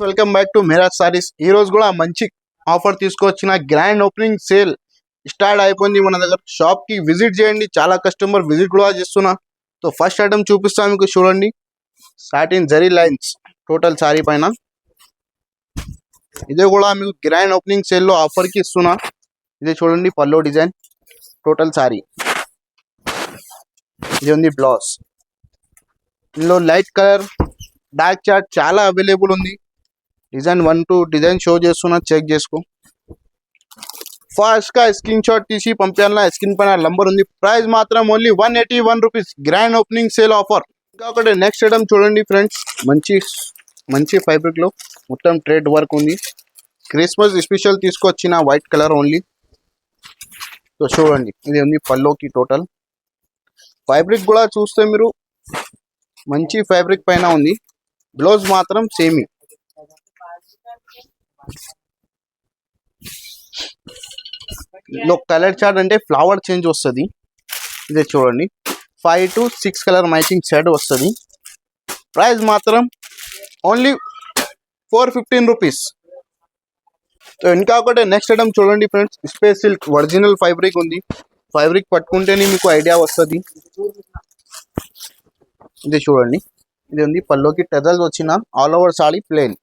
Welcome back to Miraj Sarees. ఈ రోజు కూడా మంచి ఆఫర్ తీసుకొచ్చిన గ్రాండ్ ఓపెనింగ్ సేల్ స్టార్ట్ అయిపోయింది. మన దగ్గర షాప్ కి విజిట్ చేయండి. చాలా కస్టమర్ విజిట్ కూడా చేస్తున్నా. సో ఫస్ట్ ఐటమ్ చూపిస్తాను మీకు, చూడండి. Satin zari lines total sorry పైన. ఇదే కూడా మీకు గ్రాండ్ ఓపెనింగ్ సేల్ లో ఆఫర్ కి ఇస్తున్నా. ఇదే చూడండి, పల్లో డిజైన్ టోటల్ సారీ. ఇది ఉంది బ్లౌజ్. ఇందులో లైట్ కలర్ డార్క్ చార్ట్ చాలా అవైలబుల్ ఉంది. డిజైన్ 1-2 డిజైన్ షో చేస్తున్నా, చెక్ చేసుకో. ఫాస్ట్ గా స్క్రీన్ షాట్ తీసి పంపాల. స్క్రీన్ పైన నంబర్ ఉంది. ప్రైస్ మాత్రం only 181 rupees. Grand opening sale offer. ఇంకా ఒకటి నెక్స్ట్ ఐటమ్ చూడండి ఫ్రెండ్స్, మంచి ఫ్యాబ్రిక్ లో మొత్తం ట్రేడ్ వర్క్ ఉంది. క్రిస్మస్ స్పెషల్ తీసుకొచ్చిన వైట్ కలర్ ఓన్లీ. సో చూడండి, ఇది ఉంది పల్లోకి. టోటల్ ఫ్యాబ్రిక్ కూడా చూస్తే మీరు మంచి ఫ్యాబ్రిక్ పైన ఉంది. బ్లౌజ్ మాత్రం సేమ్. లో కలర్ చార్ట్ అంటే ఫ్లవర్ చేంజ్ వస్తుంది. ఇదే చూడండి, 5 to 6 కలర్ మ్యాచింగ్ షేడ్ వస్తుంది. ప్రైస్ మాత్రం ఓన్లీ 415 రూపీస్. ఇంకా ఒకటి నెక్స్ట్ ఐటమ్ చూడండి friends, space silk original fabric ఉంది. ఫ్యాబ్రిక్ పట్టుకుంటేనే మీకు ఐడియా వస్తుంది. ఇది చూడండి, ఇది ఉంది పల్లోకి టెజల్స్ వచ్చిన all over sari plain.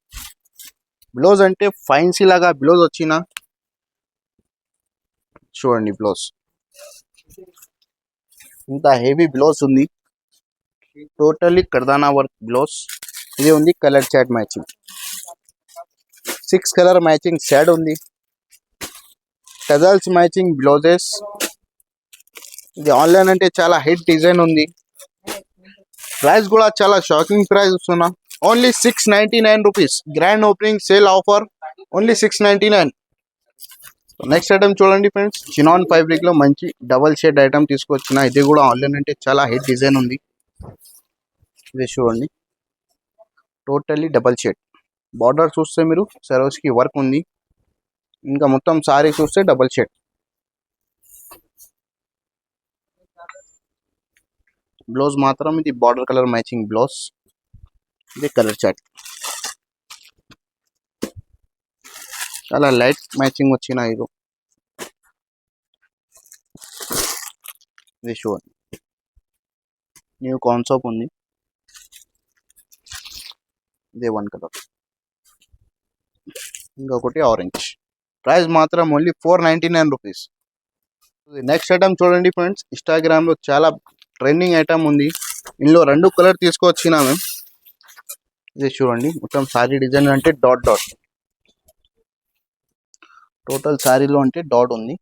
Blouse అంటే ఫైన్సీ లాగా బ్లౌజ్ వచ్చిన. చూడండి బ్లౌజ్ ఇంత హెవీ బ్లౌజ్ ఉంది. టోటల్లీ కర్దానా వర్క్ బ్లౌజ్. ఇది ఉంది colour chart matching. 6 colour matching shade ఉంది. Tassels matching blouses. ఇది ఆన్లైన్ అంటే చాలా హిట్ డిజైన్ ఉంది. ప్రైస్ కూడా చాలా షాకింగ్ ప్రైస్ వస్తున్నా. Only 699 rupees. Grand opening sale offer only 699. Next item చూడండి ఫ్రెండ్స్, చినాన్ ఫ్యాబ్రిక్ లో మంచి డబల్ షేడ్ ఐటమ్ తీసుకొచ్చిన. ఇది కూడా ఆన్లైన్ అంటే చాలా హిట్ డిజైన్ ఉంది. ఇది చూడండి, టోటల్లీ డబల్ షేడ్. బార్డర్ చూస్తే మీరు సరోజ్ కి వర్క్ ఉంది. ఇంకా మొత్తం సారీ చూస్తే డబల్ షేడ్. బ్లౌజ్ మాత్రం ఇది బార్డర్ కలర్ మ్యాచింగ్ బ్లౌజ్. ఇది కలర్ చాట్ చాలా లైట్ మ్యాచింగ్ వచ్చిన. ఇది చూడండి, న్యూ కాన్సెప్ట్ ఉంది. ఇదే 1 కలర్, ఇంకొకటి ఆరెంజ్. ప్రైస్ మాత్రం ఓన్లీ 499 రూపీస్. నెక్స్ట్ ఐటమ్ చూడండి ఫ్రెండ్స్, ఇన్స్టాగ్రామ్ లో చాలా ట్రెండింగ్ ఐటమ్ ఉంది. ఇందులో 2 కలర్ తీసుకొచ్చినా మేము. ఇది చూడండి, మొత్తం సారీ డిజైన్ అంటే డాట్ డాట్. టోటల్ సారీలో అంటే డాట్ ఉంది.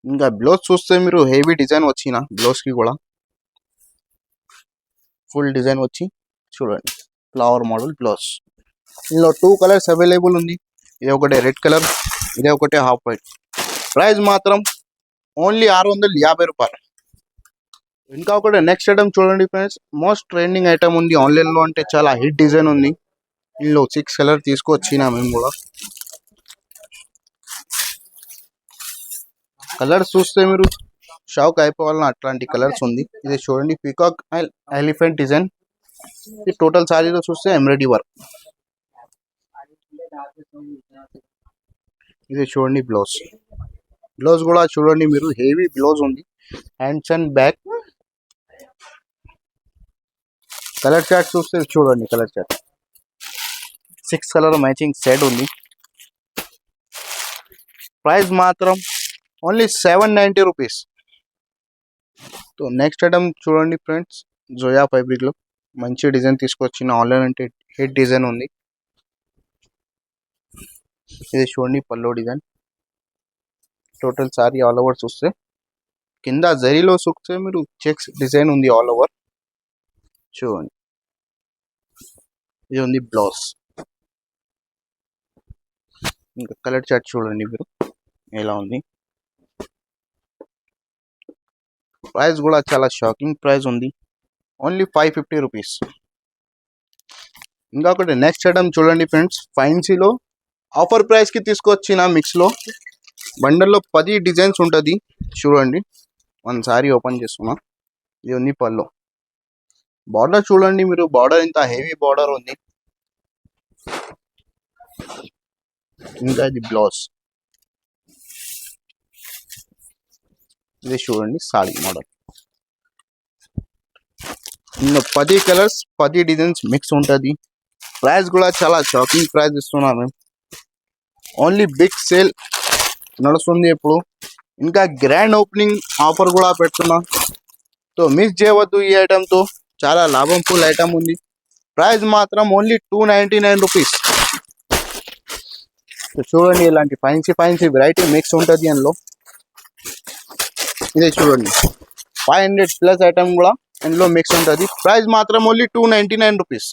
ఇంకా బ్లౌజ్ చూస్తే మీరు హెవీ డిజైన్ వచ్చిన. బ్లౌజ్ కి కూడా ఫుల్ డిజైన్ వచ్చి చూడండి, ఫ్లవర్ మోడల్ బ్లౌజ్. ఇందులో 2 కలర్స్ అవైలబుల్ ఉంది. ఇది ఒకటి రెడ్ కలర్, ఇదే ఒకటి హాఫ్ వైట్. ప్రైస్ మాత్రం ఓన్లీ 650 రూపాయలు. ఇంకా ఒకటి నెక్స్ట్ ఐటమ్ చూడండి ఫ్రెండ్స్, మోస్ట్ ట్రెండింగ్ ఐటమ్ ఉంది ఆన్లైన్ లో అంటే చాలా హిట్ డిజైన్ ఉంది. ఇందులో 6 కలర్ తీసుకొచ్చినా మేము కూడా. కలర్స్ చూస్తే మీరు షాక్ అయిపోవాలన్న అట్లాంటి కలర్స్ ఉంది. ఇది చూడండి, పీకాక్ ఎలిఫెంట్ డిజైన్. ఇది టోటల్ సారీలో చూస్తే ఎంబ్రాయిడరీ వర్క్. ఇది చూడండి బ్లౌజ్. బ్లౌజ్ కూడా చూడండి మీరు హెవీ బ్లౌజ్ ఉంది. Hands and back. Colour chart చూస్తే చూడండి, colour chart 6 colour matching set ఉంది. ప్రైస్ మాత్రం only 790 rupees. So next item చూడండి ఫ్రెండ్స్, జోయా ఫ్యాబ్రిక్ లో మంచి డిజైన్ తీసుకొచ్చిన. ఆన్లైన్ అంటే హిట్ డిజైన్ ఉంది. ఇది చూడండి పల్లో design. Total sari all over చూస్తే కింద జరీలో చూస్తే మీరు చెక్స్ డిజైన్ ఉంది ఆల్ ఓవర్. చూడండి, ఇది ఉంది బ్లౌజ్. ఇంకా కలర్ చార్ట్ చూడండి మీరు ఎలా ఉంది. ప్రైస్ కూడా చాలా షాకింగ్ ప్రైస్ ఉంది. Only 550 rupees. ఇంకా ఒకటి నెక్స్ట్ ఐటమ్ చూడండి ఫ్రెండ్స్, ఫైన్సీలో ఆఫర్ ప్రైస్ కి తీసుకొచ్చిన మిక్స్ లో. బండల్లో 10 డిజైన్స్ ఉంటుంది. చూడండి, 1 సారీ ఓపెన్ చేస్తున్నా. ఇది ఉంది పల్లో. బార్డర్ చూడండి మీరు, బార్డర్ ఇంత హెవీ బార్డర్ ఉంది. ఇంకా ఇది బ్లౌజ్. ఇది చూడండి సారీ మోడల్. ఇంకా 10 కలర్స్ 10 డిజైన్స్ మిక్స్ ఉంటుంది. ప్రైస్ కూడా చాలా షాకింగ్ ప్రైస్ ఇస్తున్నాం మేము. ఓన్లీ బిగ్ సేల్ నడుస్తుంది ఇప్పుడు. ఇంకా గ్రాండ్ ఓపెనింగ్ ఆఫర్ కూడా పెడుతున్నాం. సో మిస్ చేయవద్దు ఈ ఐటమ్తో. చాలా లాభం ఫుల్ ఐటమ్ ఉంది. ప్రైస్ మాత్రం ఓన్లీ 299 రూపీస్. చూడండి ఇలాంటి ఫైన్సీ వెరైటీ మిక్స్ ఉంటుంది అందులో. ఇదే చూడండి 500+ ఐటమ్ కూడా ఇందులో మిక్స్ ఉంటుంది. ప్రైస్ మాత్రం ఓన్లీ 299 రూపీస్.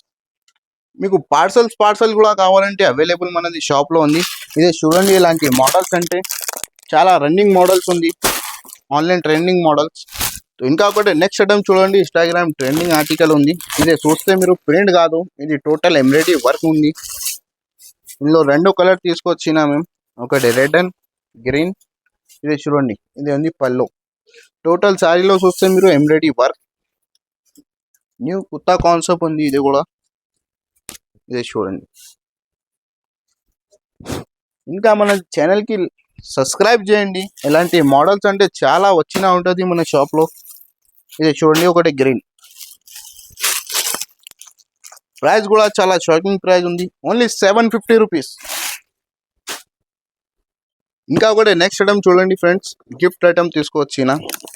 మీకు పార్సల్ కూడా కావాలంటే అవైలబుల్ మనది షాప్లో ఉంది. ఇదే చూడండి ఇలాంటి మోడల్స్ అంటే చాలా రన్నింగ్ మోడల్స్ ఉంది, ఆన్లైన్ ట్రెండింగ్ మోడల్స్. ఇంకా ఒకటి నెక్స్ట్ ఐటమ్ చూడండి, ఇన్స్టాగ్రామ్ ట్రెండింగ్ ఆర్టికల్ ఉంది. ఇదే చూస్తే మీరు ప్రింట్ కాదు, ఇది టోటల్ ఎంబ్రాయిడరీ వర్క్ ఉంది. ఇందులో 2 కలర్ తీసుకొచ్చినా మేము, ఒకటి రెడ్ అండ్ గ్రీన్. ఇదే చూడండి ఇది ఉంది పళ్ళు. టోటల్ శారీలో చూస్తే మీరు ఎంబ్రాయిడరీ వర్క్, న్యూ కొత్త కాన్సెప్ట్ ఉంది ఇది కూడా. ఇదే చూడండి. ఇంకా మన ఛానల్కి సబ్స్క్రైబ్ చేయండి. ఇలాంటి మోడల్స్ అంటే చాలా వచ్చినా ఉంటుంది మన షాప్లో. ఇదే చూడండి ఒకటి గ్రీన్. ప్రైస్ కూడా చాలా షాకింగ్ ప్రైస్ ఉంది, ఓన్లీ 750 రూపీస్. ఇంకా ఒకటి నెక్స్ట్ ఐటమ్ చూడండి ఫ్రెండ్స్, గిఫ్ట్ ఐటమ్ తీసుకొచ్చిన.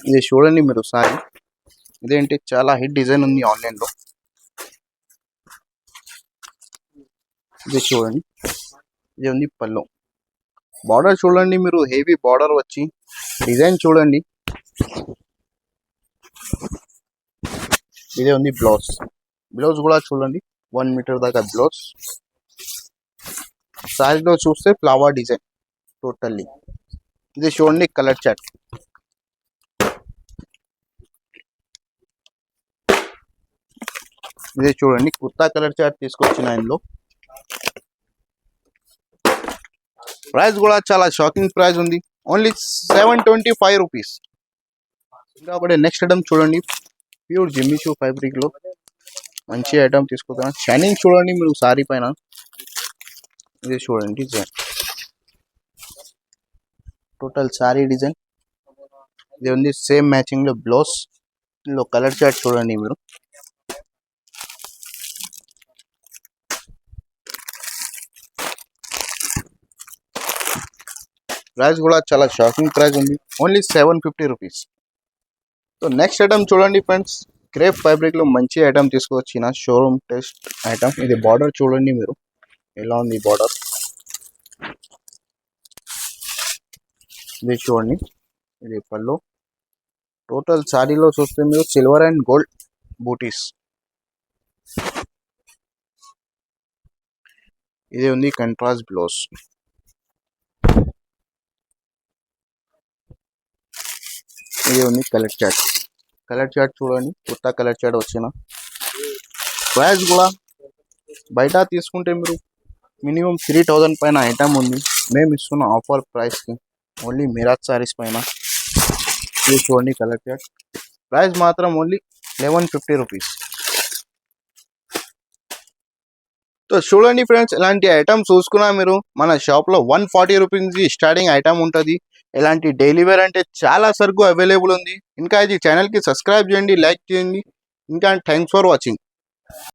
ఇది చూడండి మీరు సారీ. ఇదేంటి చాలా హిట్ డిజైన్ ఉంది ఆన్లైన్లో. ఇది చూడండి, ఇది ఉంది పళ్ళు. బార్డర్ చూడండి మీరు, హెవీ బార్డర్ వచ్చి డిజైన్ చూడండి. ఇదే ఉంది బ్లౌజ్. బ్లౌజ్ కూడా చూడండి 1 మీటర్ దాకా బ్లౌజ్. సారీలో చూస్తే ఫ్లవర్ డిజైన్ టోటల్లీ. ఇది చూడండి కలర్ చార్ట్. ఇదే చూడండి కొత్త కలర్ చార్ట్ తీసుకొచ్చిన ఇందులో. ప్రైస్ కూడా చాలా షాకింగ్ ప్రైస్ ఉంది, ఓన్లీ 725 రూపీస్. ఇంకా ఒకటి నెక్స్ట్ ఐటమ్ చూడండి, ప్యూర్ జిమ్మిచూ ఫ్యాబ్రిక్ లో మంచి ఐటమ్ తీసుకుంటాను. షైనింగ్ చూడండి మీరు సారీ పైన. ఇది చూడండి డిజైన్, టోటల్ సారీ డిజైన్. ఇది ఉంది సేమ్ మ్యాచింగ్ లో బ్లౌజ్. ఇందులో కలర్ చార్ట్ చూడండి మీరు. ప్రైస్ కూడా చాలా షాకింగ్ ప్రైస్ ఉంది, only 750 rupees. So next item చూడండి ఫ్రెండ్స్, క్రేప్ ఫ్యాబ్రిక్ లో మంచి ఐటమ్ తీసుకొచ్చిన షోరూమ్ టెస్ట్ ఐటమ్. ఇది బార్డర్ చూడండి మీరు ఎలా ఉంది బార్డర్. ఇది చూడండి ఇది పళ్ళు. టోటల్ సారీలో చూస్తే మీరు సిల్వర్ అండ్ గోల్డ్ బూటీస్. ఇది ఉంది కంట్రాస్ట్ బ్లౌజ్. ఇది ఉంది కలర్ చార్ట్. కలర్ చార్ట్ చూడండి కొత్త కలర్ చార్ట్ వచ్చిన. ప్రైస్ కూడా బయట తీసుకుంటే మీరు మినిమం 3000 పైన ఐటమ్ ఉంది. మేము ఇస్తున్న ఆఫర్ ప్రైస్కి ఓన్లీ మిరాజ్ సారీస్ పైన. ఇది చూడండి కలర్ చార్ట్. ప్రైస్ మాత్రం ఓన్లీ 1150 రూపీస్. సో చూడండి ఫ్రెండ్స్, ఇలాంటి ఐటమ్స్ చూసుకున్నా మీరు మన షాప్లో 140 రూపీస్ స్టార్టింగ్ ఐటమ్ ఉంటుంది. ఇలాంటి డైలీ వేర్ అంటే చాలా సరుకు అవైలబుల్ ఉంది. ఇంకా ఇది ఛానల్కి సబ్స్క్రైబ్ చేయండి, లైక్ చేయండి. ఇంకా థ్యాంక్స్ ఫర్ వాచింగ్.